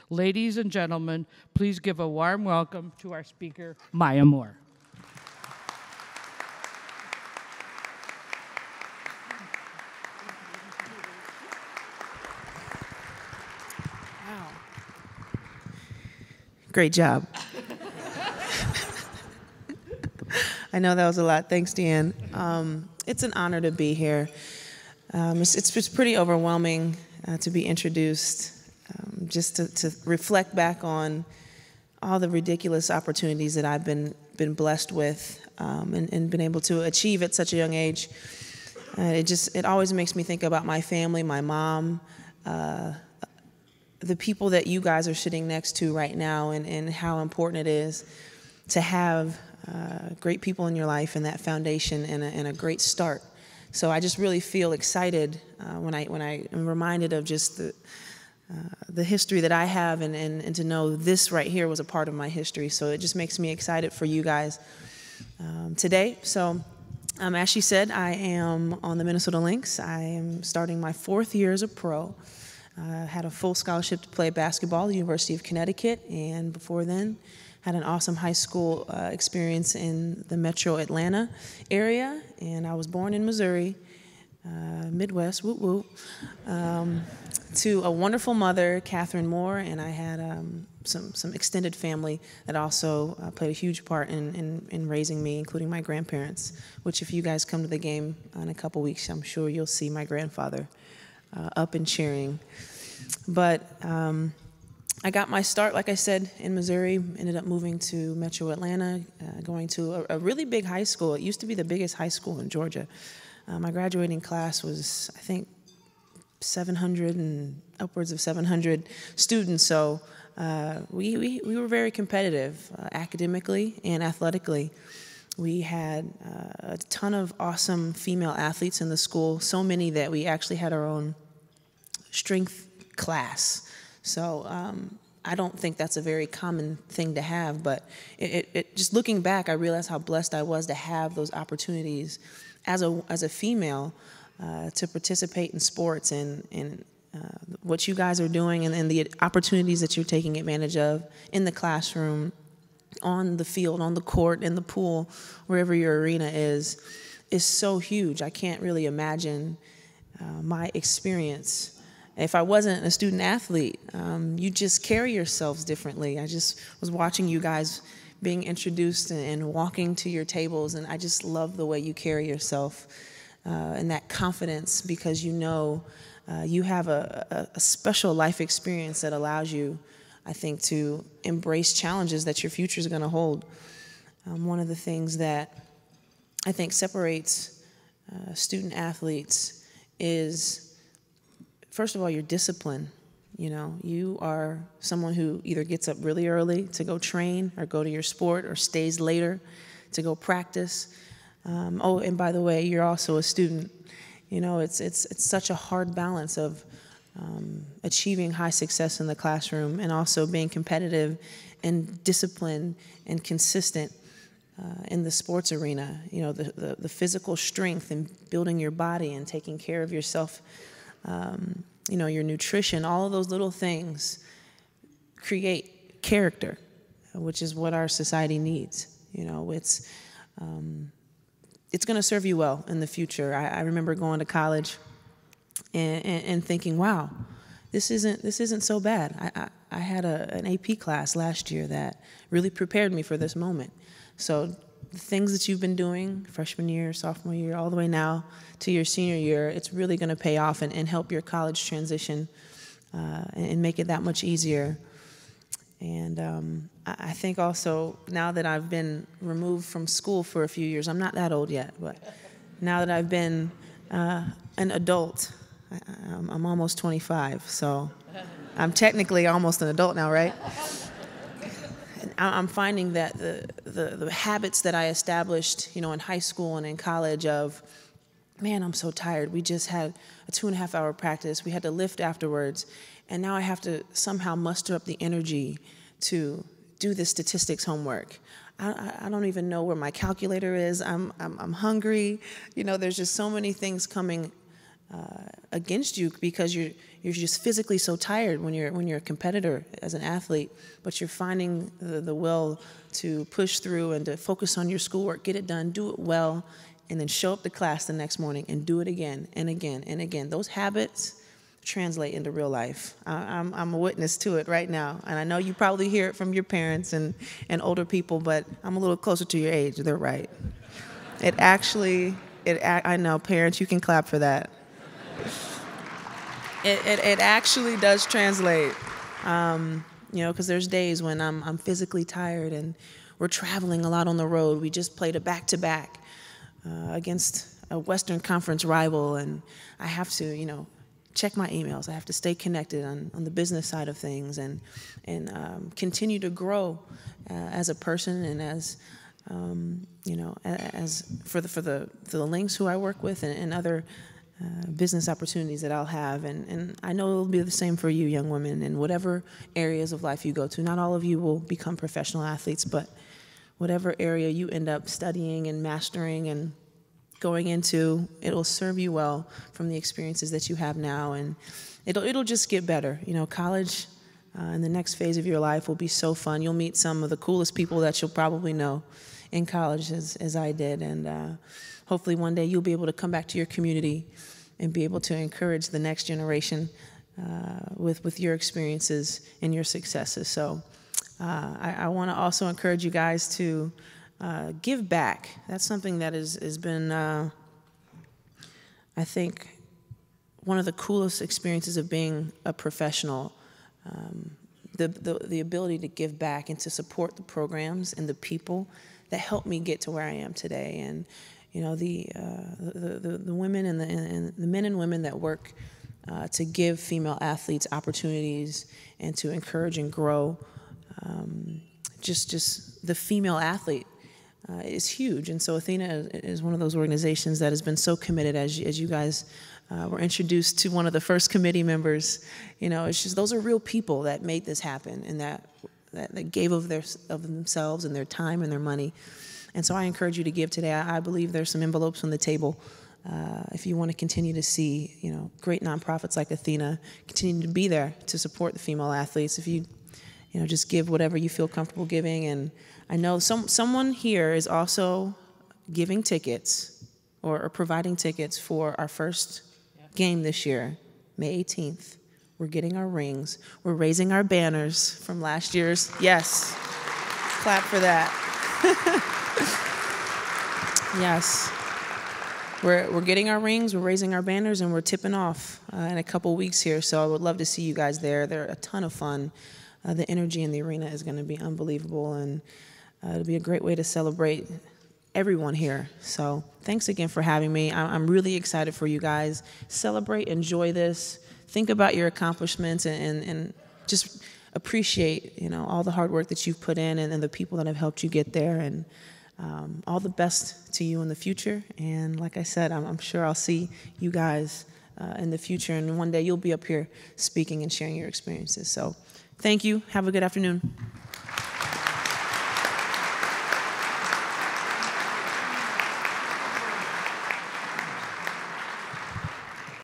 Ladies and gentlemen, please give a warm welcome to our speaker, Maya Moore. Wow. Great job. I know that was a lot. Thanks, Deanne. It's an honor to be here. It's just pretty overwhelming to be introduced, just to reflect back on all the ridiculous opportunities that I've been blessed with and been able to achieve at such a young age. It always makes me think about my family, my mom, the people that you guys are sitting next to right now, and how important it is to have great people in your life and that foundation and a great start. So I just really feel excited when I am reminded of just the history that I have and to know this right here was a part of my history. So it just makes me excited for you guys today. So as she said, I am on the Minnesota Lynx. I am starting my 4th year as a pro. I had a full scholarship to play basketball at the University of Connecticut, and before then had an awesome high school experience in the metro Atlanta area. And I was born in Missouri, Midwest, whoop whoop, to a wonderful mother, Catherine Moore, and I had some extended family that also played a huge part in raising me, including my grandparents, which if you guys come to the game in a couple weeks, I'm sure you'll see my grandfather up and cheering. But I got my start, like I said, in Missouri, ended up moving to metro Atlanta, going to a really big high school. It used to be the biggest high school in Georgia. My graduating class was, I think, 700 and upwards of 700 students. So we were very competitive academically and athletically. We had a ton of awesome female athletes in the school, so many that we actually had our own strength class. So I don't think that's a very common thing to have, but just looking back, I realized how blessed I was to have those opportunities as a female to participate in sports and what you guys are doing and the opportunities that you're taking advantage of in the classroom, on the field, on the court, in the pool, wherever your arena is so huge. I can't really imagine my experience. If I wasn't a student athlete, you just carry yourselves differently. I just was watching you guys being introduced and walking to your tables, and I just love the way you carry yourself and that confidence, because you know you have a special life experience that allows you, I think, to embrace challenges that your future is going to hold. One of the things that I think separates student athletes is, first of all, your discipline. You know, you are someone who either gets up really early to go train or go to your sport, or stays later to go practice. Oh, and by the way, you're also a student. You know, it's such a hard balance of achieving high success in the classroom and also being competitive and disciplined and consistent in the sports arena. You know, the physical strength and building your body and taking care of yourself, you know, your nutrition, all of those little things create character, which is what our society needs. You know, it's going to serve you well in the future. I remember going to college and thinking, wow, this isn't so bad. I had an AP class last year that really prepared me for this moment. So the things that you've been doing freshman year, sophomore year, all the way now to your senior year, it's really going to pay off and help your college transition and make it that much easier. And I think also, now that I've been removed from school for a few years, I'm not that old yet, but now that I've been an adult, I'm almost 25, so I'm technically almost an adult now, right? I'm finding that the habits that I established, you know, in high school and in college of, man, I'm so tired. We just had a 2.5-hour practice. We had to lift afterwards. And now I have to somehow muster up the energy to do the statistics homework. I don't even know where my calculator is. I'm hungry. You know, there's just so many things coming against you because you're just physically so tired when you're a competitor as an athlete, but you're finding the will to push through and to focus on your schoolwork, get it done, do it well, and then show up to class the next morning and do it again and again and again. Those habits translate into real life. I'm a witness to it right now, and I know you probably hear it from your parents and older people, but I'm a little closer to your age. They're right. I know, parents, you can clap for that. It actually does translate, because there's days when I'm physically tired and we're traveling a lot on the road. We just played a back-to-back against a Western Conference rival, and I have to, check my emails. I have to stay connected on the business side of things and continue to grow as a person and as for the links who I work with and other business opportunities that I'll have. And I know it'll be the same for you, young women, in whatever areas of life you go to. Not all of you will become professional athletes, but whatever area you end up studying and mastering and going into, it'll serve you well from the experiences that you have now, and it'll just get better. College in the next phase of your life will be so fun. You'll meet some of the coolest people that you'll probably know in college as I did, and hopefully one day you'll be able to come back to your community and be able to encourage the next generation with your experiences and your successes. So I want to also encourage you guys to give back. That's something that has been, I think, one of the coolest experiences of being a professional. The ability to give back and to support the programs and the people that helped me get to where I am today. And the women and the men and women that work to give female athletes opportunities and to encourage and grow just the female athlete is huge. And so Athena is one of those organizations that has been so committed. As you guys were introduced to one of the first committee members, it's just those are real people that made this happen and that gave of themselves and their time and their money. And so I encourage you to give today. I believe there's some envelopes on the table if you want to continue to see great nonprofits like Athena continue to be there to support the female athletes. If you just give whatever you feel comfortable giving. And I know someone here is also giving tickets or providing tickets for our first game this year, May 18th. We're getting our rings. We're raising our banners from last year's. Yes. Clap for that. Yes. We're getting our rings, we're raising our banners, and we're tipping off in a couple weeks here. So I would love to see you guys there. They're a ton of fun. The energy in the arena is going to be unbelievable, and it'll be a great way to celebrate everyone here. So thanks again for having me. I'm really excited for you guys. Celebrate, enjoy this. Think about your accomplishments and just appreciate, all the hard work that you've put in and the people that have helped you get there. And all the best to you in the future. And like I said, I'm sure I'll see you guys in the future. And one day you'll be up here speaking and sharing your experiences. So thank you. Have a good afternoon.